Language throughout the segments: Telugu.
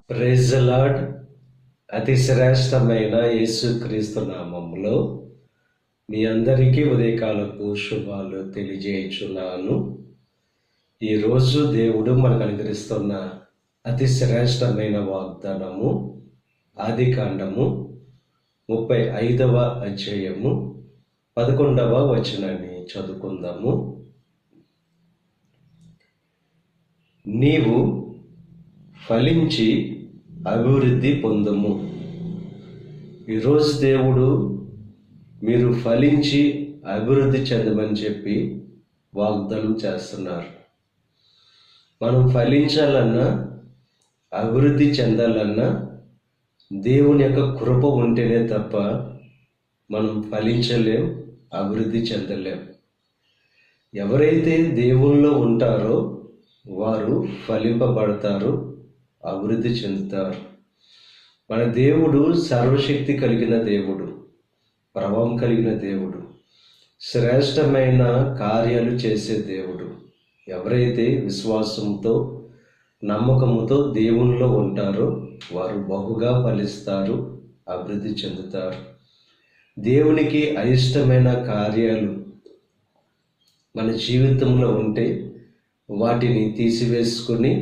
Praise the lord. అతి శ్రేష్టమైన యేసుక్రీస్తు నామములో మీ అందరికీ ఉదయకాలపు శుభాలు తెలియజేయుచున్నాను. ఈరోజు దేవుడు మనకు అనుగ్రహిస్తున్న అతి శ్రేష్టమైన వాగ్దానము ఆదికాండము 35వ అధ్యాయము 11వ వచనాన్ని చదువుకుందాము. నీవు ఫలించి అభివృద్ధి పొందుము. ఈరోజు దేవుడు మీరు ఫలించి అభివృద్ధి చెందమని చెప్పి వాగ్దానం చేస్తున్నారు. మనం ఫలించాలన్నా అభివృద్ధి చెందాలన్నా దేవుని యొక్క కృప ఉంటేనే తప్ప మనం ఫలించలేం, అభివృద్ధి చెందలేం. ఎవరైతే దేవుల్లో ఉంటారో వారు ఫలింపబడతారు, అభివృద్ధి చెందుతారు. మన దేవుడు సర్వశక్తి కలిగిన దేవుడు, ప్రభావం కలిగిన దేవుడు, శ్రేష్టమైన కార్యాలు చేసే దేవుడు. ఎవరైతే విశ్వాసంతో నమ్మకముతో దేవునిలో ఉంటారో వారు బహుగా ఫలిస్తారు, అభివృద్ధి చెందుతారు. దేవునికి అయిష్టమైన కార్యాలు మన జీవితంలో ఉంటే వాటిని తీసివేసుకుని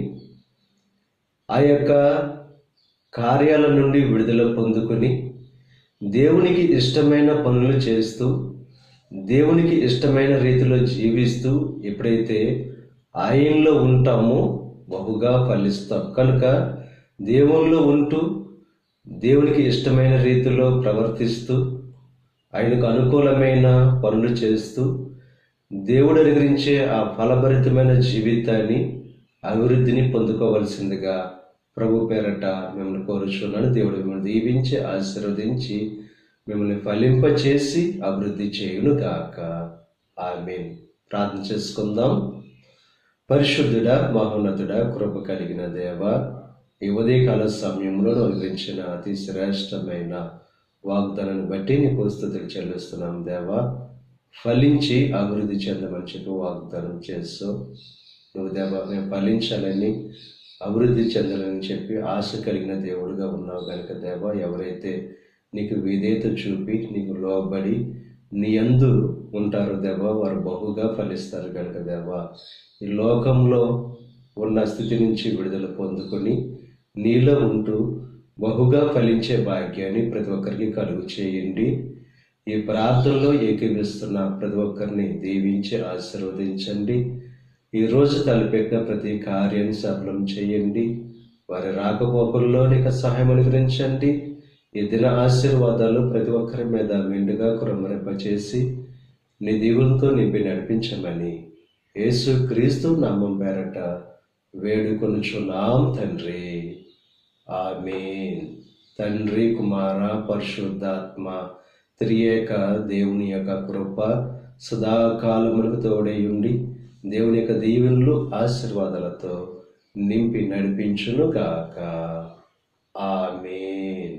ఆ యొక్క కార్యాల నుండి విడుదల పొందుకొని దేవునికి ఇష్టమైన పనులు చేస్తూ దేవునికి ఇష్టమైన రీతిలో జీవిస్తూ ఎప్పుడైతే ఆయనలో ఉంటామో బహుగా ఫలిస్తాం. కనుక దేవునిలో ఉంటూ దేవునికి ఇష్టమైన రీతిలో ప్రవర్తిస్తూ ఆయనకు అనుకూలమైన పనులు చేస్తూ దేవుడు అనుగ్రహించే ఆ ఫలభరితమైన జీవితాన్ని అభివృద్ధిని పొందుకోవలసిందిగా ప్రభు పేరట మిమ్మల్ని కోరుచున్నాను. దేవుడు మిమ్మల్ని దీవించి ఆశీర్వదించి మిమ్మల్ని ఫలింపచేసి అభివృద్ధి చేయును గాక. ఆమేన్. ప్రార్థన చేసుకుందాం. పరిశుద్ధుడా, మహోన్నతుడా, కృప కలిగిన దేవ, ఈ ఉదయకాల సమయంలో అనుగ్రహించిన అతి శ్రేష్టమైన వాగ్దానాన్ని బట్టి నీకు స్తుతులు చెల్లిస్తున్నాం దేవా. ఫలించి అభివృద్ధి చెందమని చెప్పి వాగ్దానం చేస్తూ నువ్వు దేవా మేము ఫలించాలని అభివృద్ధి చెందాలని చెప్పి ఆశ కలిగిన దేవుడుగా ఉన్నావు కనుక దేవా, ఎవరైతే నీకు విధేయత చూపి నీకు లోబడి నీ యందు ఉంటారో దేవా వారు బహుగా ఫలిస్తారు కనుక దేవా, ఈ లోకంలో ఉన్న స్థితి నుంచి విడుదల పొందుకొని నీలో ఉంటూ బహుగా ఫలించే భాగ్యాన్ని ప్రతి ఒక్కరికి కలుగు చేయండి. ఈ ప్రార్థనలో ఏకీవిస్తున్న ప్రతి ఒక్కరిని దీవించి ఆశీర్వదించండి. ఈరోజు తలపెట్టిన ప్రతి కార్యాన్ని సఫలం చేయండి. వారి రాకపోకల్లో నీకు సహాయం అనుగ్రహించండి. ఈ దిన ఆశీర్వాదాలు ప్రతి ఒక్కరి మీద మెండుగా కురమరింపచేసి నీ దీవులతో నింపి నడిపించమని యేసుక్రీస్తు నామం పేరట వేడుకొనుచున్నాం తండ్రి. ఆమేన్. తండ్రి, కుమార, పరిశుద్ధాత్మ త్రియేక దేవుని యొక్క కృప సదాకాలములకు తోడై ఉండి దేవుని యొక్క దీవెనలు ఆశీర్వాదాలతో నింపి నడిపించును గాక. ఆమేన్.